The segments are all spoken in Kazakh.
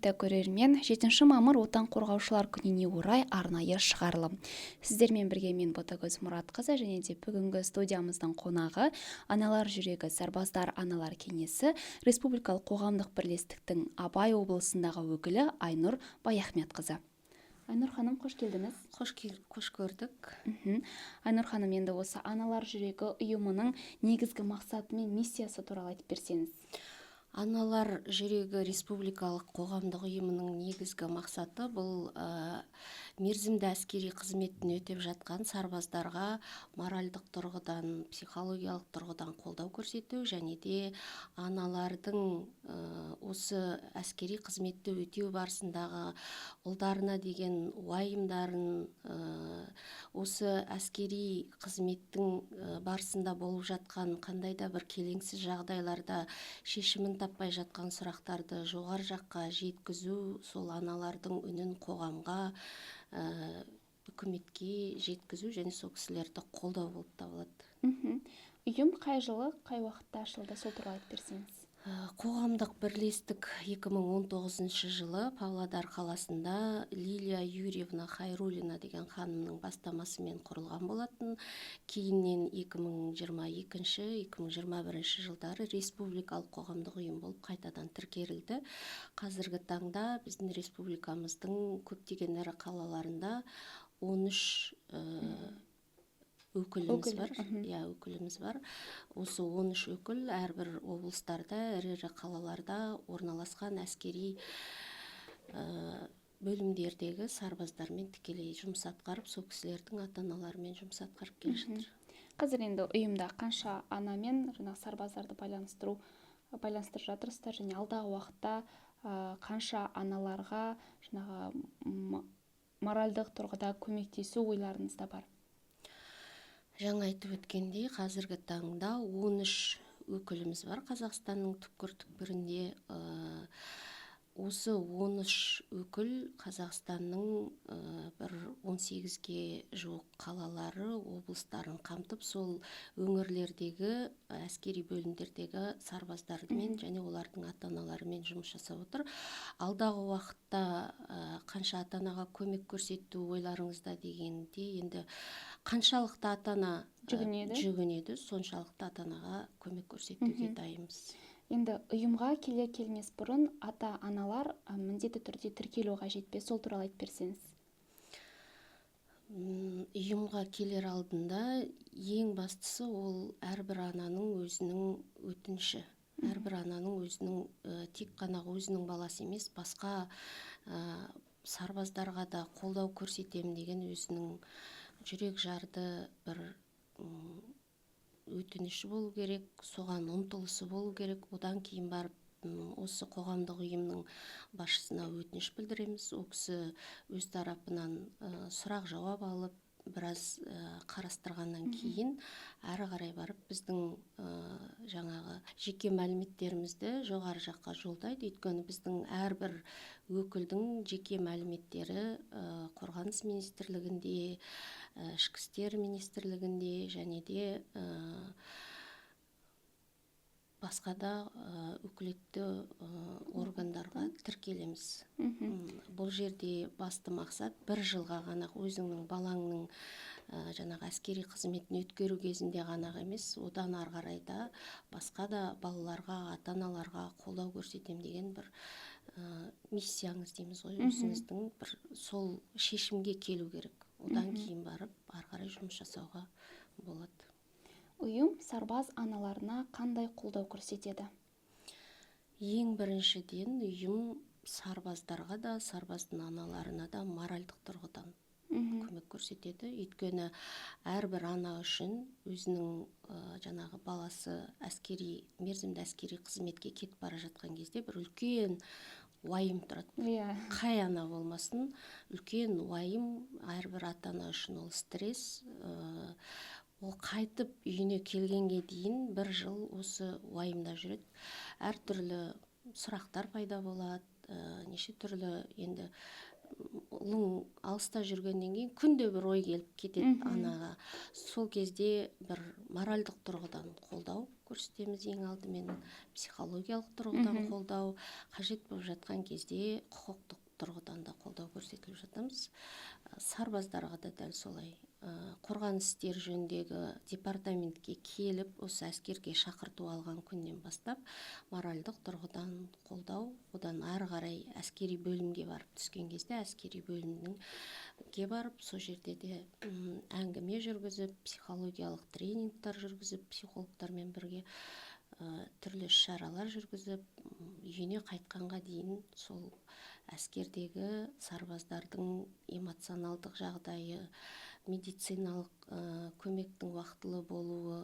құрметті көрермен, 7 мамыр отан қорғаушылар күніне орай арнайы шығарылым. Сіздермен бірге мен Ботагөз Мұратқызы және де бүгінгі студиямыздың қонағы Аналар жүрегі сарбаздар аналар кеңесі Республикалық қоғамдық бірлестіктің Абай облысындағы өкілі Айнұр Баяхметқызы. Айнұр ханым, қош келдіңіз. Қош көрдік. Айнұр ханым, енді осы Аналар жүрегі ұйымының негізгі мақсаты мен миссиясы туралы айтып берсеңіз. Аналар жүрегі республикалық қоғамдық ұйымының негізгі мақсаты бұл мерзімді әскери қызметін өтеп жатқан сарбаздарға моральдық тұрғыдан, психологиялық тұрғыдан қолдау көрсету және де аналардың осы әскери қызметті өтеу барысындағы ұлдарына деген уайымдарын, осы әскери қызметтің барысында болып жатқан қандай да бір келеңсіз жағдайларда шешімін таппай жатқан сұрақтарды жоғары жаққа жеткізу, сол аналардың үнін қоғамға, үкіметке жеткізу және сол кісілерді қолдау болып табылады. Ұйым қай жылы, қай уақытта ашылды, сол туралы айтып берсеңіз. Қоғамдық бірлестік 2019 жылы Павлодар қаласында Лилия Юрьевна Хайруллина деген ханымның бастамасымен құрылған болатын. Кейіннен 2022-2021 жылдары республикалық қоғамдық ұйым болып қайтадан тіркелді. Қазіргі таңда біздің республикамыздың көптеген ірі қалаларында 13 өкіліміз бар. Осы 13 өкіл әрбір облыстарда, ірі қалаларда орналасқан әскери бөлімдердегі сарбаздармен тікелей жұмыс атқарып, сол кісілердің ата-аналарымен жұмыс атқарып келе жатыр. Қазір енді ұйымда қанша анамен сарбаздарды байланыстырып жатырсыздар және алдағы уақытта қанша аналарға моральдық тұрғыда көмектесу ойларыңызда бар? Жаңа айтып өткендей, қазіргі таңда 13 өкіліміз бар Қазақстанның түкпір-түкпірінде. Осы 13 өкіл Қазақстанның бір 18-ге жуық қалалары, облыстарын қамтып, сол өңірлердегі әскери бөлімдердегі сарбаздармен және олардың ата-аналарымен жұмыс жасап отыр. Алдағы уақытта қанша ата-анаға көмек көрсету ойларыңызда дегенде, енді қаншалықты ата-ана жүгінеді, соншалықты ата-анаға көмек көрсетуге дайынбыз. Енді ұйымға келер-келмес бұрын ата-аналар міндетті түрде тіркелу қажет пе? Сол туралы айтып берсеңіз. Ұйымға келер алдында ең бастысы ол әрбір ананың өзінің өтініші. Әрбір ананың өзінің тек қана өзінің баласы емес, басқа сарбаздарға да қолдау көрсетемін деген өзінің жүрек жарды бір өтініші болу керек, соған ұмтылысы болу керек. Одан кейін барып осы қоғамдық ұйымның басшысына өтініш білдіреміз. Ол кісі өз тарапынан сұрақ жауап алып, біраз қарастырғаннан кейін әрі қарай барып біздің жаңағы жеке мәліметтерімізді жоғары жаққа жолдайды. Өйткені біздің әрбір өкілдің жеке мәліметтері Қорғаныс министрлігінде, Ішкі істер министрлігінде және де басқа да өкілетті органдарға тіркелеміз. Бұл жерде басты мақсат бір жылға ғана өзіңнің балаңның жаңағы әскери қызметін өткеру кезінде ғана емес, одан ары қарай да басқа да балаларға, ата-аналарға қолдау көрсетем деген бір миссияңыз дейміз ғой, өзіңіздің бір сол шешімге келу керек. Одан кейін барып ары қарай жұмыс жасауға болады. Ұйым сарбаз аналарына қандай қолдау көрсетеді? Ең біріншіден ұйым сарбаздарға да, сарбаздың аналарына да моральдық тұрғыдан көмек көрсетеді. Өйткені әрбір ана үшін өзінің жаңағы баласы мерзімді әскери қызметке кетіп бара жатқан кезде бір үлкен уайым тұрады. Қай ана болмасын, үлкен уайым, әрбір ата-ана үшін ол стресс. Ол қайтып үйіне келгенге дейін бір жыл осы уайымда жүреді. Әртүрлі сұрақтар пайда болады, неше түрлі енді ұлың алыста жүргеннен кейін күнде бір ой келіп кетеді анаға. Сол кезде бір моральдық тұрғыдан қолдау көрсетеміз, ең алдымен психологиялық тұрғыдан қолдау, қажет болып жатқан кезде құқықтық тұрғыдан да қолдау көрсетіліп жатамыз. Сарбаздарға да дәл солай. Қорғаныс істері жөніндегі департаментке келіп, осы әскерге шақырту алған күннен бастап моральдық тұрғыдан қолдау, одан ары қарай әскери бөлімге барып түскен кезде әскери бөлімге барып, сол жерде де әңгіме жүргізіп, психологиялық тренингтер жүргізіп, психологтармен бірге түрлі шаралар жүргізіп, үйіне қайтқанға дейін сол әскердегі сарбаздардың эмоционалдық жағдайы, медициналық көмектің уақытылы болуы,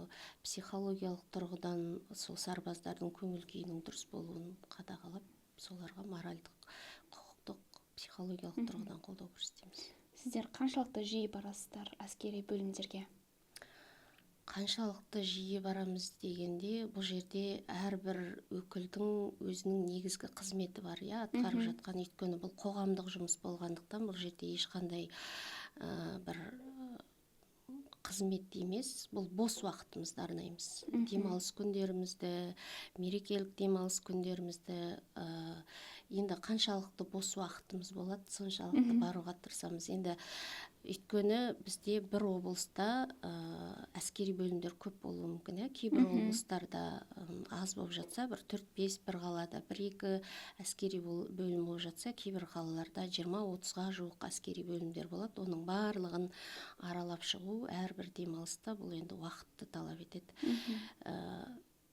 психологиялық тұрғыдан сол сарбаздардың көңіл күйінің дұрыс болуын қадағалап, соларға моральдық, құқықтық, психологиялық тұрғыдан қолдау көрсетеміз. Сіздер қаншалықты жиі барасыздар әскери бөлімдерге? Қаншалықты жиі барамыз дегенде, бұл жерде әрбір өкілдің өзінің негізгі қызметі бар, атқарып жатқан. Өйткені бұл қоғамдық жұмыс болғандықтан, бұл жерде ешқандай бір қызмет емес, бұл бос уақытымызды арнаймыз. Демалыс күндерімізді, мерекелік демалыс күндерімізді, енді қаншалықты бос уақытымыз болады, соншалықты баруға тырысамыз. Енді өйткені бізде бір облыста әскери бөлімдер көп болуы мүмкін. Кейбір облыстарда аз болып жатса, бір 4-5, бір қалада 1-2 әскери бөлім болып жатса, кейбір қалаларда 20-30-ға жуық әскери бөлімдер болады. Оның барлығын аралап шығу әрбір демалыста бұл енді уақытты талап етеді.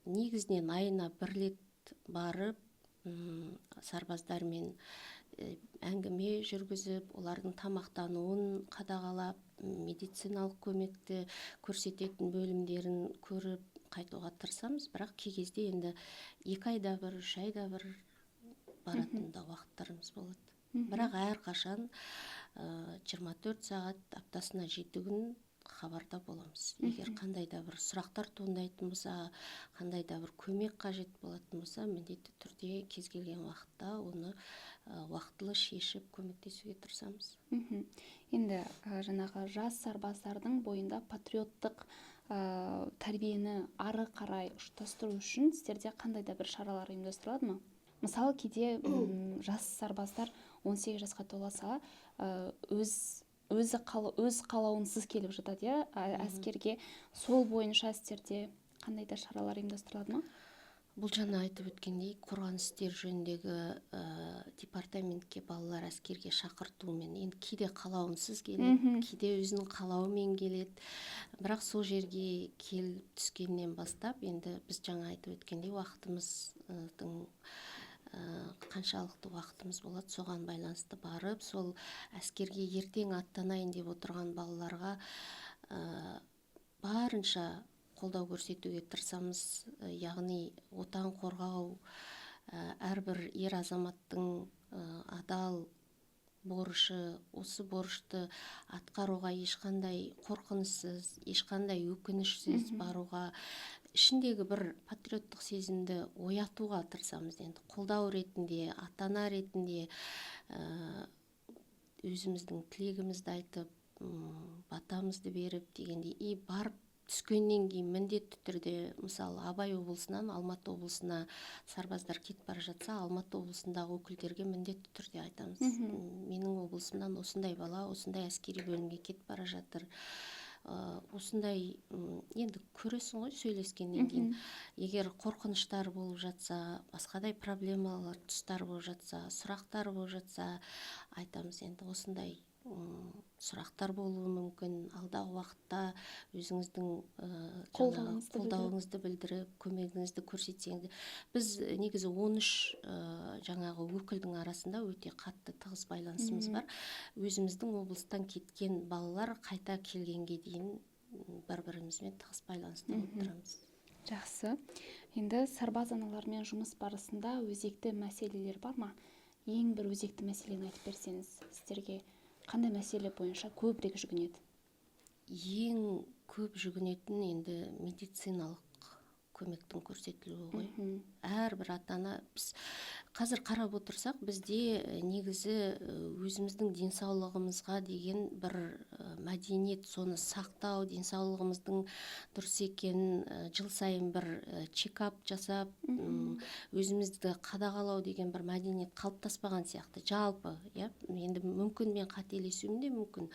Негізінен айына 1 рет барып, сарбаздармен әңгіме жүргізіп, олардың тамақтануын қадағалап, медициналық көмекті көрсететін бөлімдерін көріп қайтуға тырысамыз. Бірақ кей кезде енді 2 айда бір, 3 айда бір баратын да уақыттарымыз болады. Бірақ әрқашан 24 сағат, аптасына 7 күн хабарда боламыз. Егер қандай да бір сұрақтар туындайтын болса, қандай да бір көмек қажет болатын болса, міндетті түрде кез келген уақытта оны уақытылы шешіп көмектесуге тырысамыз. Енді жаңағы жас сарбаздардың бойында патриоттық тәрбиені ары қарай ұштастыру үшін сіздерде қандай да бір шаралар ұйымдастырылады ма? Мысалы, кейде жас сарбаздар 18 жасқа тола сала өз қалауынсыз келіп жатады, әскерге. Сол бойынша сіздерде қандай да шаралар ұйымдастырылады ма? Бұл жаңа айтып өткендей, қорғаныс істері жөніндегі департаментке балалар әскерге шақыртумен, енді кейде қалауынсыз келеді, кейде өзінің қалауымен келеді. Бірақ сол жерге келіп түскеннен бастап, енді біз жаңа айтып өткендей, уақытымыздың қаншалықты уақытымыз болады, соған байланысты барып, сол әскерге ертең аттанайын деп отырған балаларға барынша қолдау көрсетуге тырысамыз. Яғни отан қорғау әрбір ер азаматтың адал борышы, осы борышты атқаруға ешқандай қорқыныссыз, ешқандай өкінішсіз баруға, ішіндегі бір патриоттық сезімді оятуға тырысамыз. Енді қолдау ретінде, ата-ана ретінде өзіміздің тілегімізді айтып, батамызды беріп дегендей, барып түскеннен кейін міндетті түрде, мысалы, Абай облысынан Алматы облысына сарбаздар кетіп бара жатса, Алматы облысындағы өкілдерге міндетті түрде айтамыз. Менің облысымнан осындай бала, осындай әскери бөлімге кетіп бара жатыр. Осындай, енді көресің ғой сөйлескеннен кейін. Егер қорқыныштар болып жатса, басқадай проблемалар тұстар болып жатса, сұрақтар болып жатса, айтамыз. Енді осындай сұрақтар болуы мүмкін. Алдағы уақытта өзіңіздің қолдауыңызды білдіріп, көмегіңізді көрсетсеңіз. Біз негізі 13 жаңағы өкілдің арасында өте қатты тығыз байланысымыз бар. Өзіміздің облыстан кеткен балалар қайта келгенге дейін бір-бірімізбен тығыз байланыста болып тұрамыз. Жақсы. Енді сарбаз аналармен жұмыс барысында өзекті мәселелер бар ма? Ең бір өзекті мәселені айтып берсеңіз, сіздерге қандай мәселе бойынша көбірек жүгінеді? Ең көп жүгінетін енді медициналық көмектің көрсетілуі ғой. Әрбір ата ана, біз қазір қарап отырсақ, бізде негізі өзіміздің денсаулығымызға деген бір мәдениет, соны сақтау, денсаулығымыздың дұрыс екенін жыл сайын бір чекап жасап, өзімізді қадағалау деген бір мәдениет қалыптаспаған сияқты жалпы. Енді мүмкін мен қателесуім де мүмкін,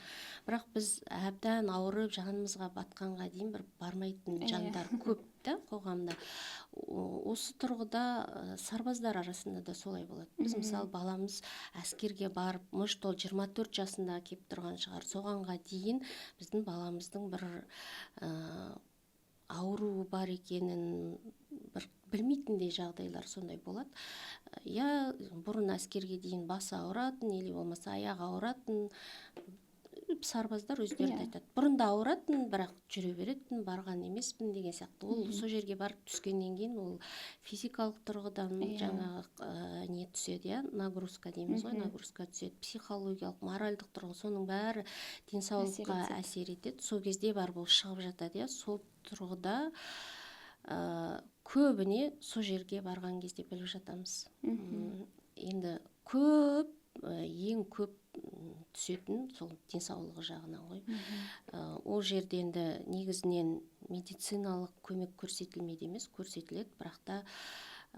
бірақ біз әбден ауырып жанымызға батқанға дейін бір бармайтын жандар көп та қоғамда. Осы тұрғыда сарбаздар арасында да солай болады. Біз мысалы баламыз әскерге барып, может ол 24 жасында келіп тұрған шығар, соғанға дейін біздің баламыздың бір ауруы бар екенін бір білмейтіндей жағдайлар сондай болады. Бұрын әскерге дейін басы ауыратын, или болмаса аяғы ауыратын, сарбаздар өздері айтады. Бұрында ауыратын, бірақ жүре беретін, барған емеспін деген сияқты. Ол сол жерге барып түскеннен кейін ол физикалық тұрғыдан жаңағы не түседі, нагрузка дейміз ғой, нагрузка түседі, психологиялық, моральдық тұрғы, соның бәрі денсаулыққа әсер етеді. Сол кезде бар бұл шығып жатады. Сол тұрғыда көбіне сол жерге барған кезде біліп жатамыз. Енді ең көп түсетін сол денсаулығы жағынан ғой. Ол жерде енді негізінен медициналық көмек көрсетілмейді емес, көрсетіледі, бірақ та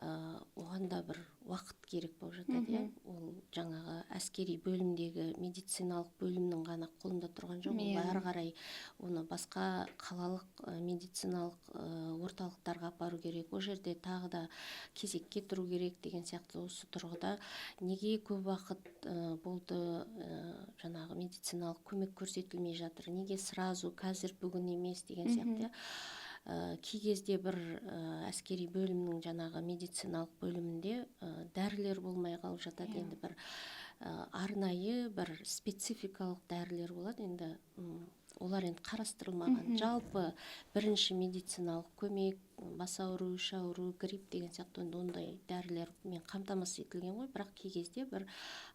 оған да бір уақыт керек болып жатады. Ол жаңағы әскери бөлімдегі медициналық бөлімнің ғана қолында тұрған жоқ. Ол әрі қарай оны басқа қалалық медициналық орталықтарға апару керек. Ол жерде тағы да кезекке тұру керек деген сияқты. Осы тұрғыда неге көп уақыт болды жаңағы медициналық көмек көрсетілмей жатыр, неге сразу қазір бүгін емес деген сияқты. Кей кезде бір әскери бөлімнің жаңағы медициналық бөлімінде дәрілер болмай қалып жатады. Енді бір арнайы бір спецификалық дәрілер болады. Енді олар енді қарастырылмаған. Жалпы бірінші медициналық көмек, бас ауру, іш ауру, грипп деген сияқты ондай дәрілер мен қамтамасыз етілген ғой, бірақ кей кезде бір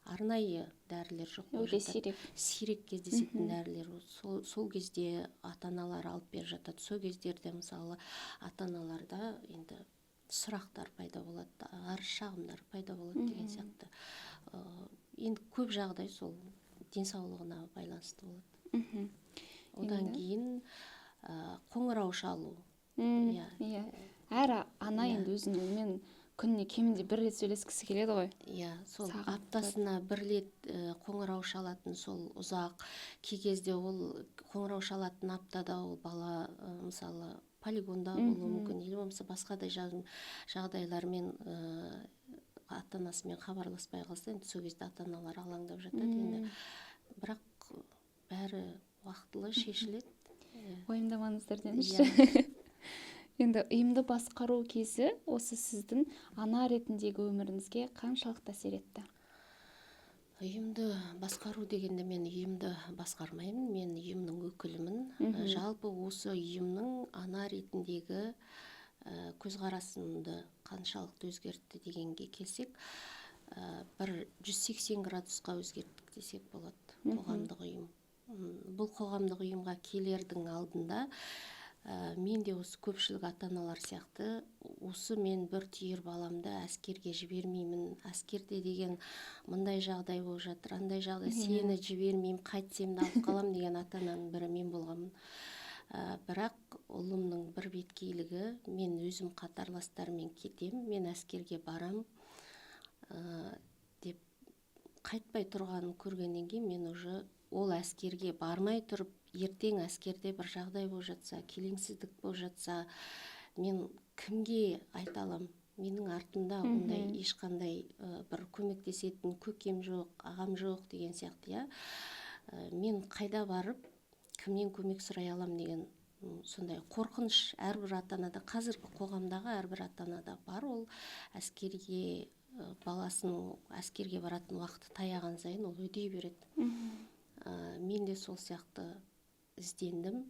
арнайы дәрілер жоқ болып жатады. Сирек кездесетін дәрілер. Сол кезде ата-аналар алып беріп жатады. Сол кездерде мысалы ата-аналарда енді сұрақтар пайда болады, арыз-шағымдар пайда болады деген сияқты. Енді көп жағдай сол денсаулығына байланысты болады. Одан кейін қоңырау шалу. Әр ана енді өзімен күніне кемінде бір рет сөйлескісі келеді ғой. Сол аптасына бір рет қоңырау шалатын, сол ұзақ. Кей кезде ол қоңырау шалатын аптада ол бала мысалы полигонда болуы мүмкін, или болмаса басқа да жағдайлармен ата-анасымен хабарласпай қалса, енді сол кезде ата-аналар алаңдап жатады. Енді бірақ бәрі уақытылы шешіледі. Уайымдамаңыздар деңізші. Енді ұйымды басқару кезі осы сіздің ана ретіндегі өміріңізге қаншалықты әсер етті? Ұйымды басқару дегенде мен ұйымды басқармаймын, мен ұйымның өкілімін. Жалпы осы ұйымның ана ретіндегі көзқарасымды қаншалықты өзгертті дегенге келсек, бір 180 градусқа өзгерттік десек болады қоғамдық ұйым. Бұл қоғамдық ұйымға келердің алдында мен де осы көпшілік ата-аналар сияқты осы мен бір түйір баламды әскерге жібермеймін, әскерде деген мындай жағдай болып жатыр, андай жағдай, сені жібермеймін, қайтсем де алып қалам деген ата-ананың бірі мен болғанмын. Бірақ ұлымның бір беткейлігі, мен өзім қатарластарымен кетем, мен әскерге барам деп қайтпай тұрғанын көргеннен кейін мен уже ол әскерге бармай тұрып, ертең әскерде бір жағдай болып жатса, келеңсіздік болып жатса, мен кімге айта алам? Менің артымда ондай ешқандай бір көмектесетін көкем жоқ, ағам жоқ деген сияқты. Мен қайда барып, кімнен көмек сұрай алам деген сондай қорқыныш әрбір ата-анада, қазіргі қоғамдағы әрбір ата-анада бар. Ол әскерге баласының әскерге баратын уақыты таяған сайын ол үдей береді. Мен де сол сияқты іздендім.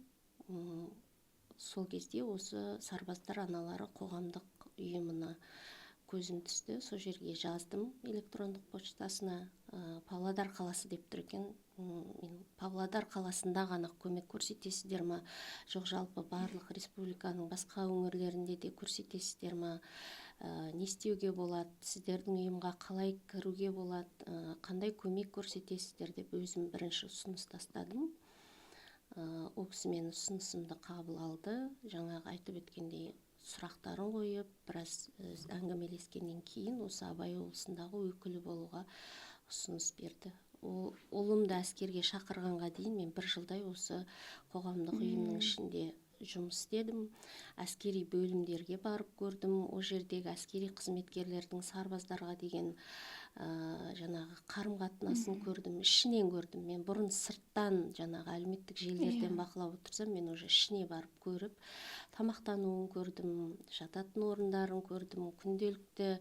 Сол кезде осы сарбаздар аналары қоғамдық ұйымына көзім түсті, сол жерге жаздым электрондық почтасына. Павлодар қаласы деп тұр екен. Мен Павлодар қаласында ғана көмек көрсетесіздер ма, жоқ жалпы барлық республиканың басқа өңірлерінде де көрсетесіздер ма, не істеуге болады, сіздердің ұйымға қалай кіруге болады, қандай көмек көрсетесіздер деп өзім бірінші ұсыныс тастадым. Ол кісі менің ұсынысымды қабыл алды. Жаңағы айтып өткендей сұрақтарын қойып, біраз әңгімелескеннен кейін осы Абай облысындағы өкілі болуға ұсыныс берді. Ұлымды әскерге шақырғанға дейін мен 1 жылдай осы қоғамдық ұйымның ішінде жұмыс істедім. Әскери бөлімдерге барып көрдім. Ол жердегі әскери қызметкерлердің сарбаздарға деген жаңағы қарым-қатынасын көрдім, ішінен көрдім. Мен бұрын сырттан жаңағы әлеуметтік желілерден бақылап отырсам, мен уже ішіне барып көріп, тамақтануын көрдім, жататын орындарын көрдім, күнделікті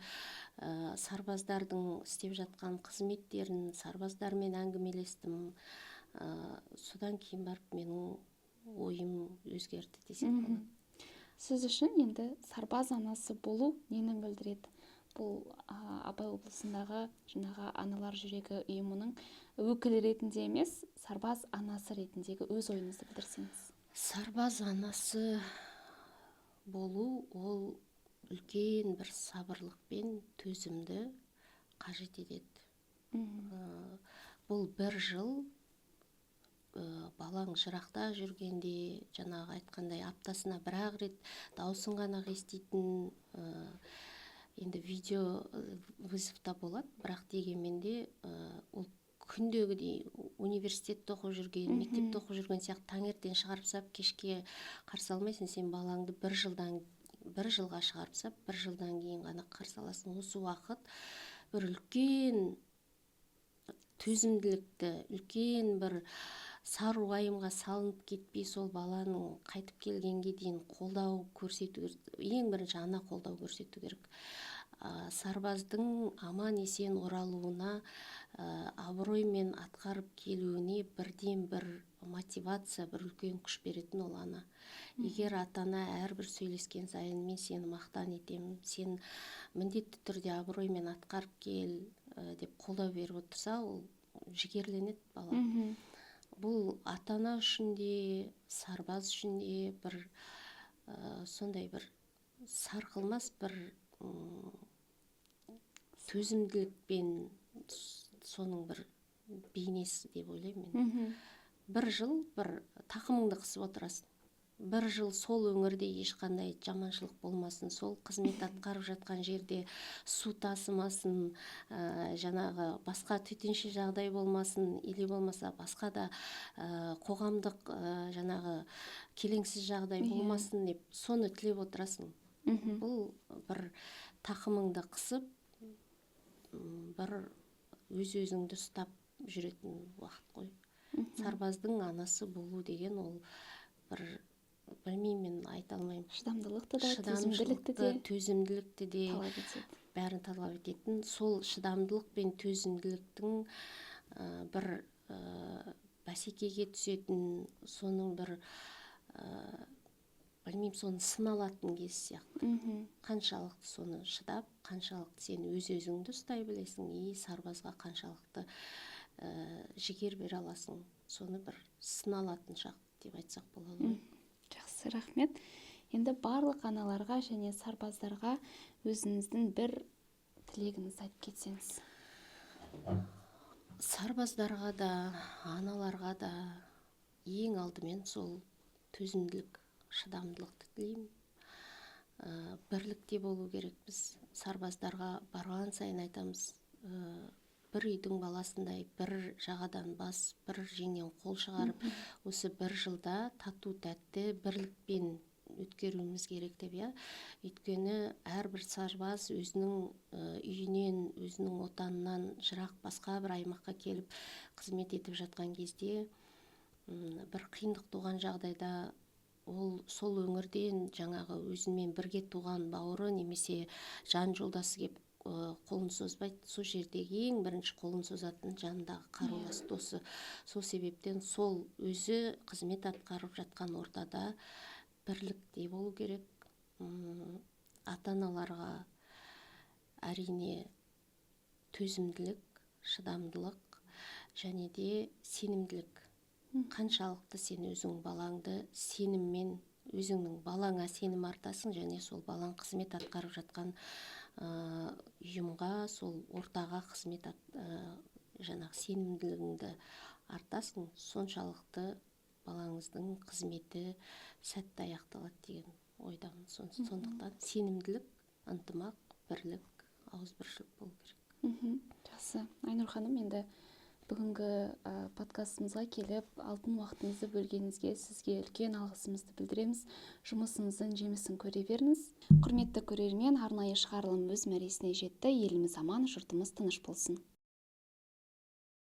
сарбаздардың істеп жатқан қызметтерін, сарбаздармен әңгімелестім. Содан кейін барып менің ойым өзгерді десек болады. Сіз үшін енді сарбаз анасы болу нені білдіреді? Бұл Абай облысындағы жаңағы аналар жүрегі ұйымының өкілі ретінде емес, сарбаз анасы ретіндегі өз ойыңызды білдірсеңіз. Сарбаз анасы болу ол үлкен бір сабырлық пен төзімді қажет етеді. Бұл 1 жыл балаң жырақта жүргенде, жаңағы айтқандай аптасына 1-ақ рет даусын ғана еститін, енді видео вызовта болады, бірақ дегенмен де ол күндегідей университетте оқып жүрген, мектепте оқып жүрген сияқты таңертең шығарып сап, кешке қарсы алмайсың. Сен балаңды 1 жылға шығарып сап, 1 жылдан кейін ғана қарсы аласың. Осы уақыт бір үлкен төзімділікті, үлкен бір сар уайымға салынып кетпей, сол баланың қайтып келгенге дейін қолдау көрсету, ең бірінші ана қолдау көрсету керек. Сарбаздың аман есен оралуына, абыроймен атқарып келуіне бірден бір мотивация, бір үлкен күш беретін ол ана. Егер ата-ана әрбір сөйлескен сайын мен сені мақтан етемін, сен міндетті түрде абыроймен атқарып кел деп қолдау беріп отырса, ол жігерленеді бала. Бұл ата-ана үшін де, сарбаз үшін де бір сондай бір сарқылмас бір төзімділікпен соның бір бейнесі деп ойлаймын. 1 жыл бір тақымыңды қысып отырасың. 1 жыл сол өңірде ешқандай жаманшылық болмасын, сол қызмет атқарып жатқан жерде су тасымасын, жаңағы басқа төтенше жағдай болмасын, или болмаса басқа да қоғамдық жаңағы келеңсіз жағдай болмасын деп соны тілеп отырасың. Бұл бір тақымыңды қысып, бір өз-өзіңді ұстап жүретін уақыт қой. Сарбаздың анасы болу деген ол бір, білмеймін, мен айта алмаймын. Шыдамдылықты да, төзімділікті де талап етеді. Бәрін талап ететін. Сол шыдамдылық пен төзімділіктің бір бәсекеге түсетін, соның бір білмеймін, соны сыналатын кез сияқты. Қаншалықты соны шыдап, қаншалықты сен өз-өзіңді ұстай білесің, сарбазға қаншалықты жігер бере аласың, соны бір сыналатын шақ деп айтсақ болады. Жақсы, рахмет. Енді барлық аналарға және сарбаздарға өзіңіздің бір тілегіңізді айтып кетсеңіз. Сарбаздарға да, аналарға да ең алдымен сол төзімділік, шыдамдылықты тілеймін. Бірлікте болу керекпіз. Сарбаздарға барған сайын айтамыз, бір үйдің баласындай бір жағадан бас, бір жеңнен қол шығарып, осы 1 жылда тату тәтті бірлікпен өткеруіміз керек деп. Өйткені әрбір сарбаз өзінің үйінен, өзінің отанынан жырақ басқа бір аймаққа келіп қызмет етіп жатқан кезде, бір қиындық туған жағдайда ол сол өңірден жаңағы өзімен бірге туған бауыры немесе жан жолдасы кеп қолын созбайды. Сол жердегі ең бірінші қолын созатын жанындағы қарулас досы. Сол себептен сол өзі қызмет атқарып жатқан ортада бірлікте болу керек. Ата-аналарға әрине төзімділік, шыдамдылық және де сенімділік. Қаншалықты сен өзің балаңды сеніммен, өзіңнің балаңа сенім артасың, және сол балаң қызмет атқарып жатқан ұйымға, сол ортаға қызмет жаңағы сенімділігіңді артасың, соншалықты балаңыздың қызметі сәтті аяқталады деген ойдамын. Сондықтан сенімділік, ынтымақ, бірлік, ауызбіршілік болу керек. Жақсы. Айнұр ханым, енді бүгінгі подкастымызға келіп, алтын уақытыңызды бөлгеніңізге сізге үлкен алғысымызды білдіреміз. Жұмысыңыздың жемісін көре беріңіз. Құрметті көрермен, арнайы шығарылым өз мәресіне жетті. Еліміз аман, жұртымыз тыныш болсын.